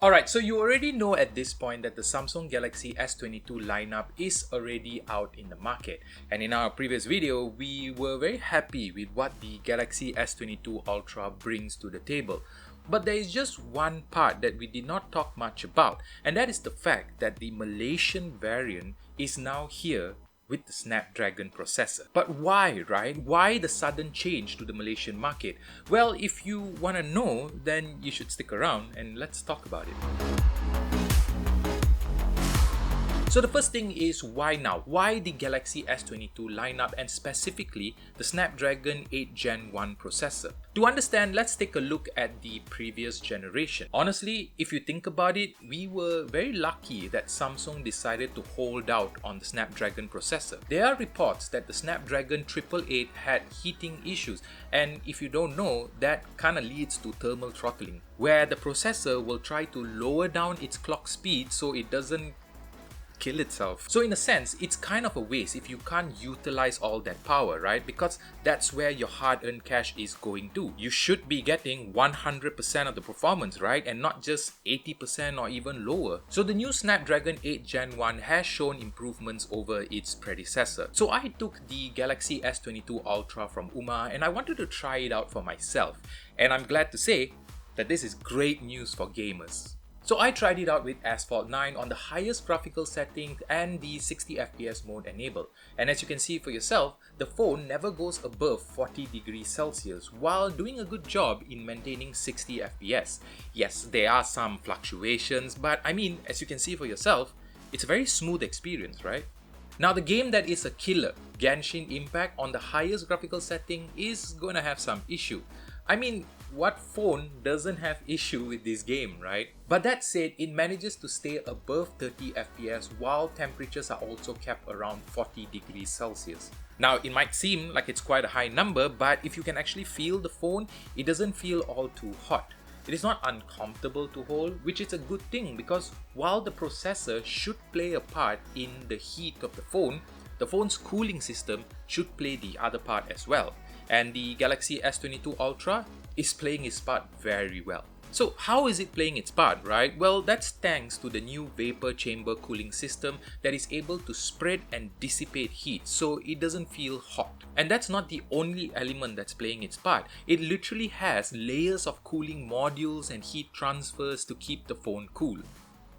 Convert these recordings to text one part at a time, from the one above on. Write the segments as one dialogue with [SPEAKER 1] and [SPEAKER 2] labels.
[SPEAKER 1] Alright, so you already know at this point that the Samsung Galaxy S22 lineup is already out in the market. And in our previous video, we were very happy with what the Galaxy S22 Ultra brings to the table. But there is just one part that we did not talk much about, and that is the fact that the Malaysian variant is now here with the Snapdragon processor. But why, right? Why the sudden change to the Malaysian market? Well, if you want to know, then you should stick around and let's talk about it. So the first thing is, why now? Why the Galaxy S22 lineup, and specifically the Snapdragon 8 Gen 1 processor? To understand, let's take a look at the previous generation. Honestly, if you think about it, we were very lucky that Samsung decided to hold out on the Snapdragon processor. There are reports that the Snapdragon 888 had heating issues, and if you don't know, that kind of leads to thermal throttling, where the processor will try to lower down its clock speed so it doesn't kill itself. So in a sense, it's kind of a waste if you can't utilize all that power, right? Because that's where your hard-earned cash is going to. You should be getting 100% of the performance, right? And not just 80% or even lower. So the new Snapdragon 8 Gen 1 has shown improvements over its predecessor. So I took the Galaxy S22 Ultra from Umar and I wanted to try it out for myself. And I'm glad to say that this is great news for gamers. So I tried it out with Asphalt 9 on the highest graphical setting and the 60 FPS mode enabled. And as you can see for yourself, the phone never goes above 40 degrees Celsius while doing a good job in maintaining 60 FPS. Yes, there are some fluctuations, but I mean, as you can see for yourself, it's a very smooth experience, right? Now the game that is a killer, Genshin Impact on the highest graphical setting, is gonna have some issue. I mean, what phone doesn't have issue with this game, right? But that said, it manages to stay above 30 FPS while temperatures are also kept around 40 degrees Celsius. Now, it might seem like it's quite a high number, but if you can actually feel the phone, it doesn't feel all too hot. It is not uncomfortable to hold, which is a good thing because while the processor should play a part in the heat of the phone's cooling system should play the other part as well. And the Galaxy S22 Ultra is playing its part very well. So how is it playing its part, right? Well, that's thanks to the new vapor chamber cooling system that is able to spread and dissipate heat so it doesn't feel hot. And that's not the only element that's playing its part. It literally has layers of cooling modules and heat transfers to keep the phone cool.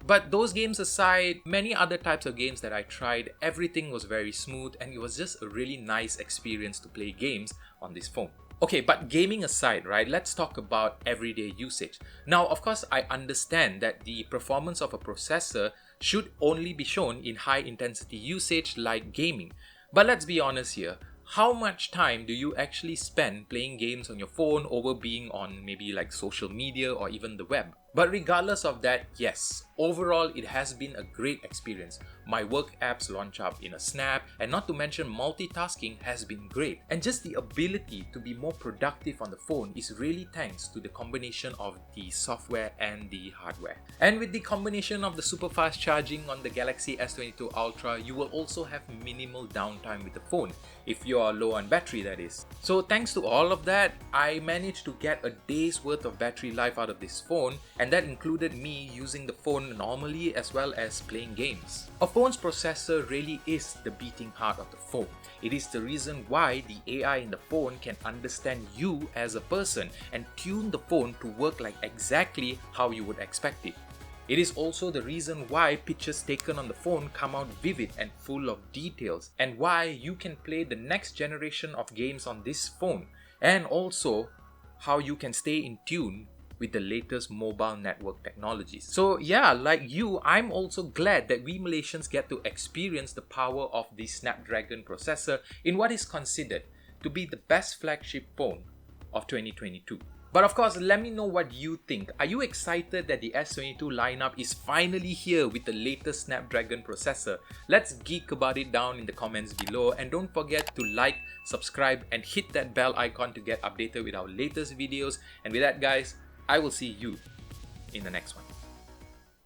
[SPEAKER 1] But those games aside, many other types of games that I tried, everything was very smooth and it was just a really nice experience to play games on this phone. Okay, but gaming aside, right, let's talk about everyday usage. Now, of course, I understand that the performance of a processor should only be shown in high intensity usage like gaming. But let's be honest here. How much time do you actually spend playing games on your phone over being on maybe like social media or even the web? But regardless of that, yes, overall it has been a great experience. My work apps launch up in a snap, and not to mention multitasking has been great. And just the ability to be more productive on the phone is really thanks to the combination of the software and the hardware. And with the combination of the super fast charging on the Galaxy S22 Ultra, you will also have minimal downtime with the phone, if you are low on battery that is. So thanks to all of that, I managed to get a day's worth of battery life out of this phone, and that included me using the phone normally as well as playing games. A phone's processor really is the beating heart of the phone. It is the reason why the AI in the phone can understand you as a person and tune the phone to work like exactly how you would expect it. It is also the reason why pictures taken on the phone come out vivid and full of details, and why you can play the next generation of games on this phone, and also how you can stay in tune with the latest mobile network technologies. So yeah, like you, I'm also glad that we Malaysians get to experience the power of the Snapdragon processor in what is considered to be the best flagship phone of 2022. But of course, let me know what you think. Are you excited that the S22 lineup is finally here with the latest Snapdragon processor? Let's geek about it down in the comments below, and don't forget to like, subscribe and hit that bell icon to get updated with our latest videos. And with that guys, I will see you in the next one.